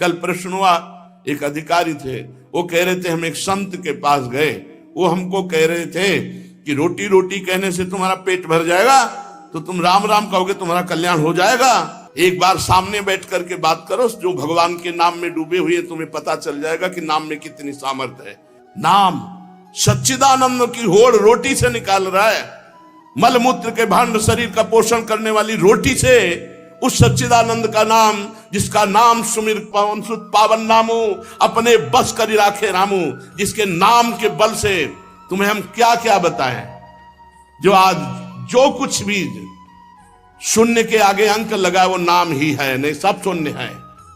कल प्रश्न हुआ, एक अधिकारी थे, वो कह रहे थे हम एक संत के पास गए, वो हमको कह रहे थे कि रोटी रोटी कहने से तुम्हारा पेट भर जाएगा, तो तुम राम राम कहोगे तुम्हारा कल्याण हो जाएगा। एक बार सामने बैठ करके बात करो, जो भगवान के नाम में डूबे हुए, तुम्हें पता चल जाएगा कि नाम में कितनी सामर्थ्य है। नाम सच्चिदानंद की होड़ रोटी से निकाल रहा है। मलमूत्र के भांड शरीर का पोषण करने वाली रोटी से उस सच्चिदानंद का नाम, जिसका नाम सुमिर पवन सुत पावन नामो, अपने बस कर राखे रामू, जिसके नाम के बल से तुम्हें हम क्या क्या बताएं। जो आज जो कुछ भी शून्य के आगे अंक लगा वो नाम ही है, नहीं सब शून्य है।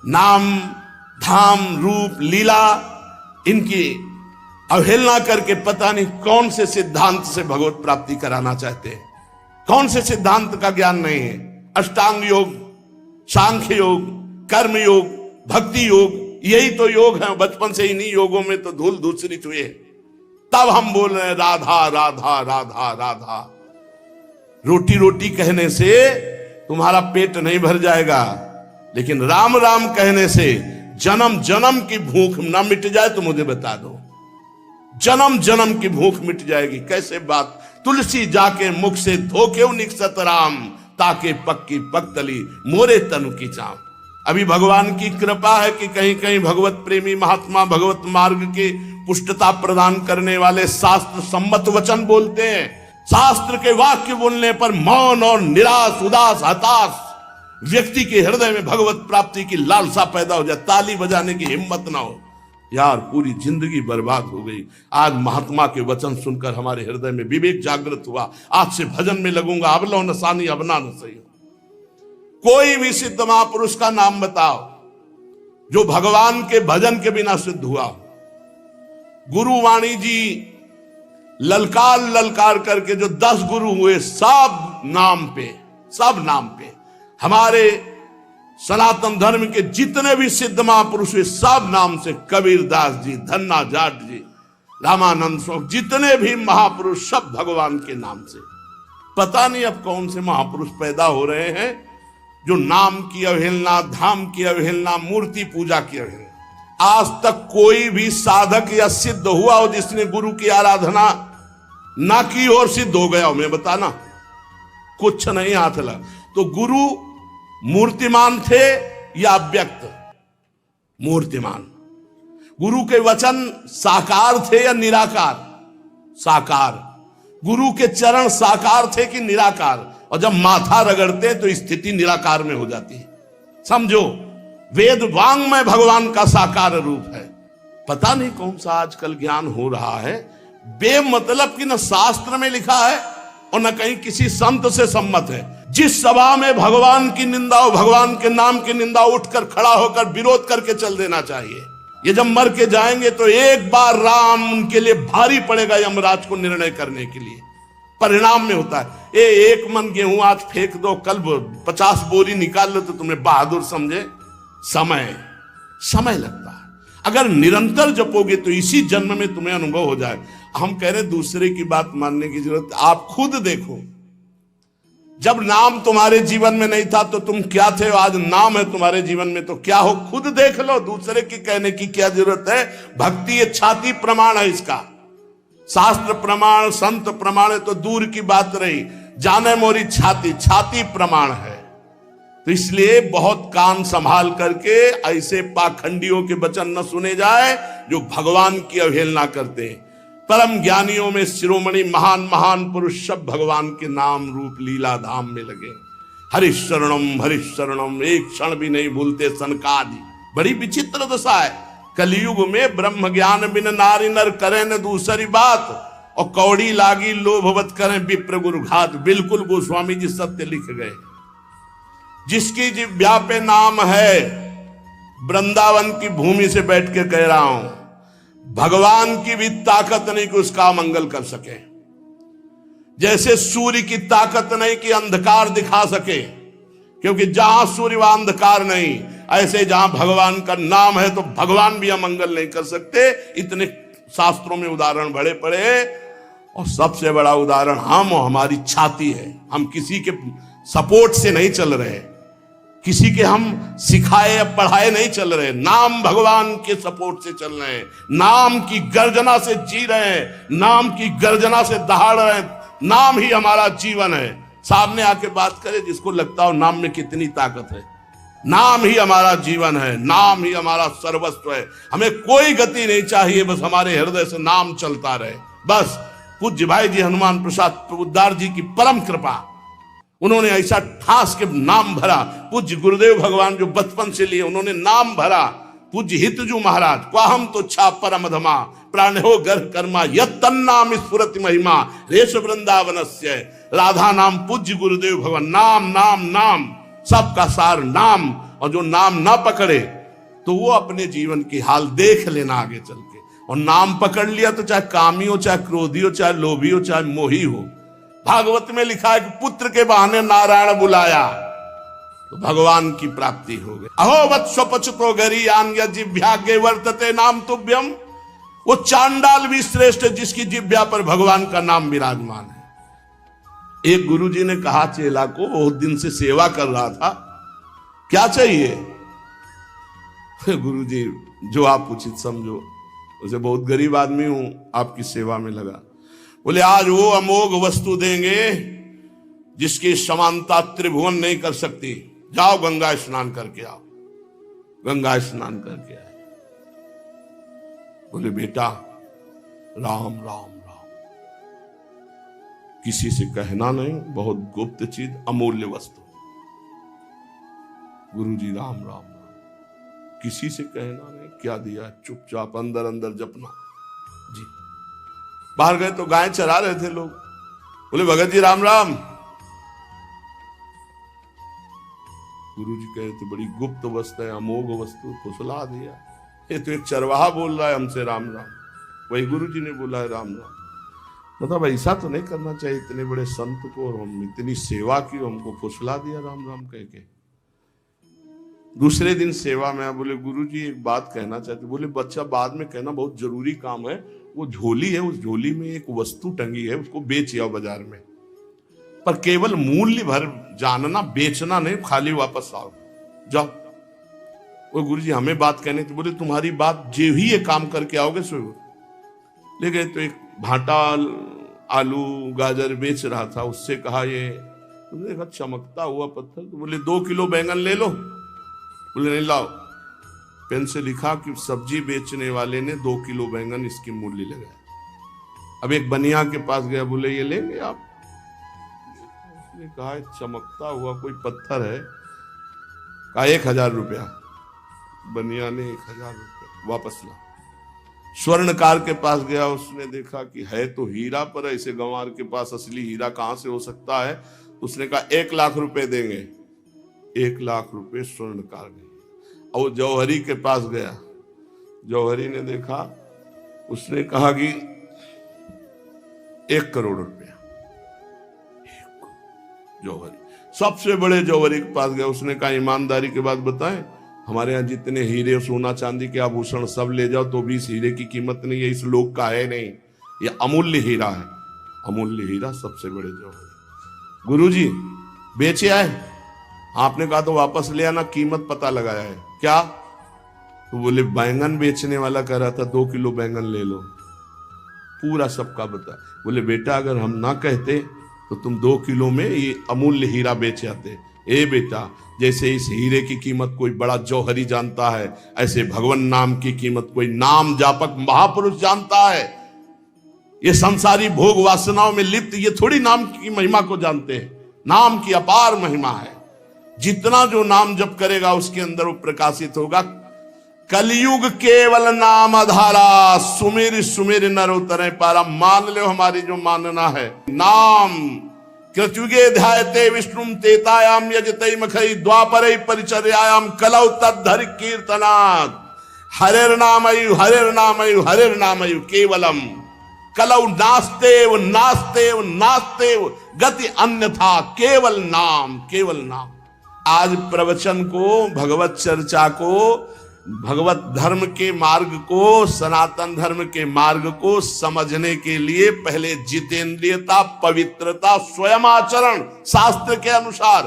नाम धाम रूप लीला इनकी अवहेलना करके पता नहीं कौन से सिद्धांत से भगवत प्राप्ति कराना चाहते हैं, कौन से सिद्धांत का ज्ञान नहीं है। अष्टांग योग, सांख्य योग, कर्म योग, भक्ति योग, यही तो योग है। बचपन से इन्हीं योगों में तो धूल धूसरित हुए, तब हम बोल रहे हैं राधा राधा राधा राधा। रोटी रोटी कहने से तुम्हारा पेट नहीं भर जाएगा, लेकिन राम राम कहने से जन्म जन्म की भूख ना मिट जाए तो मुझे बता दो, जन्म जन्म की भूख मिट जाएगी। कैसे बात, तुलसी जाके मुख से धोके निकसत राम, ताके पक्की पक्तली मोरे तनु की चाम। अभी भगवान की कृपा है कि कहीं कहीं भगवत प्रेमी महात्मा भगवत मार्ग की पुष्टता प्रदान करने वाले शास्त्र सम्मत वचन बोलते हैं। शास्त्र के वाक्य बोलने पर मौन और निराश उदास हताश व्यक्ति के हृदय में भगवत प्राप्ति की लालसा पैदा हो जाए, ताली बजाने की हिम्मत ना हो। यार पूरी जिंदगी बर्बाद हो गई। आज महात्मा के वचन सुनकर हमारे हृदय में विवेक जागृत हुआ, आज से भजन में लगूंगा। अब लो नसानी अबना न सही। कोई भी सिद्ध महापुरुष का नाम बताओ जो भगवान के भजन के बिना सिद्ध हुआ। गुरुवाणी जी ललकार ललकार करके जो 10 गुरु हुए, सब नाम पे हमारे सनातन धर्म के जितने भी सिद्ध महापुरुष हुए सब नाम से। कबीरदास जी, धन्ना जाट जी, रामानंद स्वामी, जितने भी महापुरुष सब भगवान के नाम से। पता नहीं अब कौन से महापुरुष पैदा हो रहे हैं जो नाम की अवहेलना, धाम की अवहेलना, मूर्ति पूजा की अवहेलना। आज तक कोई भी साधक या सिद्ध हुआ हो जिसने गुरु की आराधना ना की और सिद्ध हो गया हो, मैं बताना कुछ नहीं हाथ लगा। तो गुरु मूर्तिमान थे या अव्यक्त? मूर्तिमान। गुरु के वचन साकार थे या निराकार? साकार। गुरु के चरण साकार थे कि निराकार? और जब माथा रगड़ते तो स्थिति निराकार में हो जाती है। समझो, वेद वांग्मय भगवान का साकार रूप है। पता नहीं कौन सा आजकल ज्ञान हो रहा है, बेमतलब की न शास्त्र में लिखा है और न कहीं किसी संत से सम्मत है। जिस सभा में भगवान की निंदा हो, भगवान के नाम की निंदा, उठकर खड़ा होकर विरोध करके चल देना चाहिए। ये जब मर के जाएंगे तो एक बार राम उनके लिए भारी पड़ेगा यमराज को निर्णय करने के लिए। परिणाम में होता है एक मन गेहूं आज फेंक दो, कल 50 बोरी निकाल लो तो तुम्हें बहादुर समझे। समय लगता है। अगर निरंतर जपोगे तो इसी जन्म में तुम्हें अनुभव हो जाए। हम कह रहे दूसरे की बात मानने की जरूरत, आप खुद देखो। जब नाम तुम्हारे जीवन में नहीं था तो तुम क्या थे, आज नाम है तुम्हारे जीवन में तो क्या हो, खुद देख लो। दूसरे की कहने की क्या जरूरत है। भक्ति ये छाती प्रमाण है इसका। शास्त्र प्रमाण, संत प्रमाण है तो दूर की बात रही, जाने मोरी छाती प्रमाण है। तो इसलिए बहुत कान संभाल करके ऐसे पाखंडियों के वचन न सुने जाए जो भगवान की अवहेलना करते हैं। परम ज्ञानियों में शिरोमणि महान महान पुरुष सब भगवान के नाम रूप लीला धाम में लगे। हरिशरणम एक क्षण भी नहीं भूलते सनकादि। बड़ी विचित्र दशा है। कलयुग में ब्रह्म ज्ञान बिन नारी नर करें न दूसरी बात, और कौड़ी लागी लोभवत करें विप्र गुरु घात। बिल्कुल गोस्वामी जी सत्य लिख गए। जिसकी जिह्वा पे नाम है, वृंदावन की भूमि से बैठ के कह रहा हूं, भगवान की भी ताकत नहीं कि उसका मंगल कर सके। जैसे सूर्य की ताकत नहीं कि अंधकार दिखा सके, क्योंकि जहां सूर्य वहां अंधकार नहीं। ऐसे जहां भगवान का नाम है तो भगवान भी अमंगल नहीं कर सकते। इतने शास्त्रों में उदाहरण बड़े पड़े, और सबसे बड़ा उदाहरण हम और हमारी छाती है। हम किसी के सपोर्ट से नहीं चल रहे, किसी के हम सिखाए या पढ़ाए नहीं चल रहे, नाम भगवान के सपोर्ट से चल रहे हैं, नाम की गर्जना से जी रहे हैं, नाम की गर्जना से दहाड़ रहे हैं। नाम ही हमारा जीवन है। सामने आके बात करे जिसको लगता हो नाम में कितनी ताकत है। नाम ही हमारा जीवन है, नाम ही हमारा सर्वस्व है। हमें कोई गति नहीं चाहिए, बस हमारे हृदय से नाम चलता रहे। बस पूज्य भाई जी हनुमान प्रसाद पोद्दार जी की परम कृपा, उन्होंने ऐसा ठास के नाम भरा। पूज्य गुरुदेव भगवान जो बचपन से लिए उन्होंने नाम भरा। पूज्य हितजू महाराज क्वाहम तो छा परम धमा प्राण हो घर कर्मा यत्तन्नाम स्फुरति महिमा रेश वृंदावनस्य। राधा नाम पूज्य गुरुदेव भगवान, नाम नाम नाम सबका सार नाम। और जो नाम ना पकड़े तो वो अपने जीवन की हाल देख लेना आगे चल के। और नाम पकड़ लिया तो चाहे कामी हो, चाहे क्रोधी हो, चाहे लोभी हो, चाहे मोही हो। भागवत में लिखा है कि पुत्र के बहाने नारायण बुलाया तो भगवान की प्राप्ति हो गई। अहो वत्स पचतो गरीयान जिह्वाग्रे वर्तते नाम तुभ्यम। वो चांडाल भी श्रेष्ठ है जिसकी जिह्वा पर भगवान का नाम विराजमान है। एक गुरुजी ने कहा चेला को, बहुत दिन से सेवा कर रहा था, क्या चाहिए? गुरुजी जो आप उचित समझो। उसे बहुत गरीब आदमी हूं, आपकी सेवा में लगा। बोले आज वो अमोघ वस्तु देंगे जिसकी समानता त्रिभुवन नहीं कर सकती। जाओ गंगा स्नान करके आओ। गंगा स्नान करके आए। बोले बेटा राम राम राम, किसी से कहना नहीं, बहुत गुप्त चीज, अमूल्य वस्तु। गुरुजी राम राम राम, किसी से कहना नहीं। क्या दिया? चुपचाप अंदर अंदर जपना जी। बाहर गए तो गाय चरा रहे थे लोग। बोले भगत जी राम राम। गुरुजी कह रहे थे बड़ी गुप्त वस्तु है, अमोघ वस्तु, फुसला दिया। ये तो एक चरवाहा बोल रहा है हमसे राम राम। वही गुरुजी ने बोला है राम राम। मतलब ऐसा तो नहीं करना चाहिए, इतने बड़े संत को और हम इतनी सेवा की, हमको फुसला दिया राम राम कह के। दूसरे दिन सेवा में बोले गुरुजी एक बात कहना चाहते। बोले बच्चा बाद में कहना, बहुत जरूरी काम है। वो झोली है, उस झोली में एक वस्तु टंगी है, उसको बेच आओ बाजार में, पर केवल मूल्य भर जानना, बेचना नहीं, खाली वापस आओ जाओ। वो गुरुजी हमें बात कहने थी। बोले तुम्हारी बात जे ही ये काम करके आओगे सो। ले गए तो एक भाटा आलू गाजर बेच रहा था, उससे कहा ये तुमने देखा चमकता हुआ पत्थर? तो बोले 2 किलो बैंगन ले लो। बोले नहीं लाओ। पेन से लिखा कि सब्जी बेचने वाले ने 2 किलो बैंगन इसकी मूल्य लगाया। अब एक बनिया के पास गया, बोले ये लेंगे आप? उसने कहा चमकता हुआ कोई पत्थर है। कहा 1000 रुपया। बनिया ने 1000 रुपया वापस ला। स्वर्णकार के पास गया, उसने देखा कि है तो हीरा, पर ऐसे गंवार के पास असली हीरा कहां से हो सकता है। उसने कहा 1 लाख रुपए देंगे। 1 लाख रुपए स्वर्णकार ने। और जौहरी के पास गया, जौहरी ने देखा, उसने कहा कि 1 करोड़ रुपया। जौहरी सबसे बड़े जौहरी के पास गया, उसने कहा ईमानदारी के बात बताएं, हमारे यहाँ जितने हीरे सोना चांदी के आभूषण सब ले जाओ तो भी इस हीरे की कीमत नहीं है, इस लोक का है नहीं, ये अमूल्य हीरा है। अमूल्य हीरा सबसे बड़े जौहरी। गुरुजी बेचे आए? आपने कहा तो वापस ले आना, कीमत पता लगाया है। क्या? तो बोले बैंगन बेचने वाला कह रहा था 2 किलो बैंगन ले लो। पूरा सबका बता। बोले बेटा अगर हम ना कहते तो तुम 2 किलो में ये अमूल्य हीरा बेच आते। ए बेटा, जैसे इस हीरे की कीमत कोई बड़ा जौहरी जानता है, ऐसे भगवान नाम की कीमत कोई नाम जापक महापुरुष जानता है। ये संसारी भोग वासनाओं में लिप्त ये थोड़ी नाम की महिमा को जानते हैं। नाम की अपार महिमा है। जितना जो नाम जप करेगा उसके अंदर वो प्रकाशित होगा। कलयुग केवल नाम आधारा, सुमिर सुमिर नर उतरे पारा। मान लो हमारी जो मानना है, नाम कृतयुगे ध्यायते विष्णुम तेतायाम यजते मखई द्वापरे परिचर्यायाम कलौ तद्धर कीर्तनात्। हरेर नामयु हरेर नामयु हरेर नामयु केवलम कलौ नास्तेव नास्तेव नास्तेव गति अन्यथा केवल नाम केवल नाम। आज प्रवचन को, भगवत चर्चा को, भगवत धर्म के मार्ग को, सनातन धर्म के मार्ग को समझने के लिए पहले जितेंद्रियता, पवित्रता, स्वयं आचरण शास्त्र के अनुसार,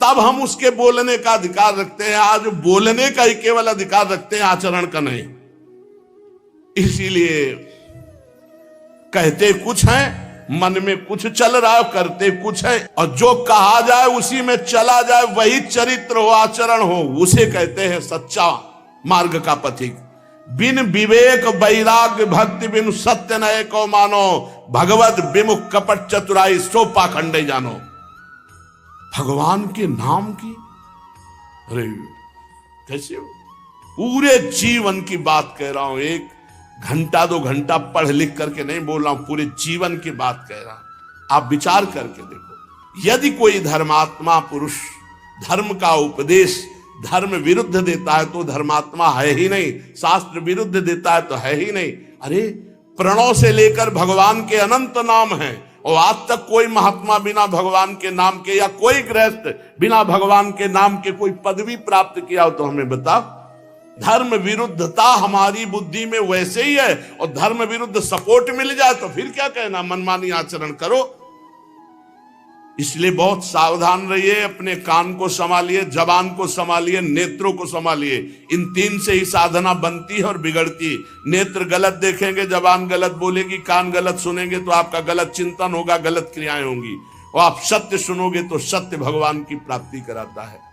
तब हम उसके बोलने का अधिकार रखते हैं। आज बोलने का ही केवल अधिकार रखते हैं, आचरण का नहीं। इसीलिए कहते कुछ हैं, मन में कुछ चल रहा है, करते कुछ है, और जो कहा जाए उसी में चला जाए, वही चरित्र हो, आचरण हो, उसे कहते हैं सच्चा मार्ग का पथिक। बिन विवेक वैराग्य भक्ति बिन सत्य नए को मानो, भगवत विमुख कपट चतुराई सो पाखंडे जानो। भगवान के नाम की, अरे कैसे पूरे जीवन की बात कह रहा हूं, एक घंटा 2 घंटा पढ़ लिख करके नहीं बोल रहा हूं, पूरे जीवन की बात कह रहा हूं। आप विचार करके देखो, यदि कोई धर्मात्मा पुरुष धर्म का उपदेश धर्म विरुद्ध देता है तो धर्मात्मा है ही नहीं, शास्त्र विरुद्ध देता है तो है ही नहीं। अरे प्रणव से लेकर भगवान के अनंत नाम हैं, और आज तक कोई महात्मा बिना भगवान के नाम के, या कोई गृहस्थ बिना भगवान के नाम के कोई पदवी प्राप्त किया हो तो हमें बताओ। धर्म विरुद्धता हमारी बुद्धि में वैसे ही है, और धर्म विरुद्ध सपोर्ट मिल जाए तो फिर क्या कहना, मनमानी आचरण करो। इसलिए बहुत सावधान रहिए, अपने कान को संभालिए, जबान को संभालिए, नेत्रों को संभालिए। इन 3 से ही साधना बनती है और बिगड़ती। नेत्र गलत देखेंगे, जबान गलत बोलेगी, कान गलत सुनेंगे तो आपका गलत चिंतन होगा, गलत क्रियाएं होंगी, और आप सत्य सुनोगे तो सत्य भगवान की प्राप्ति कराता है।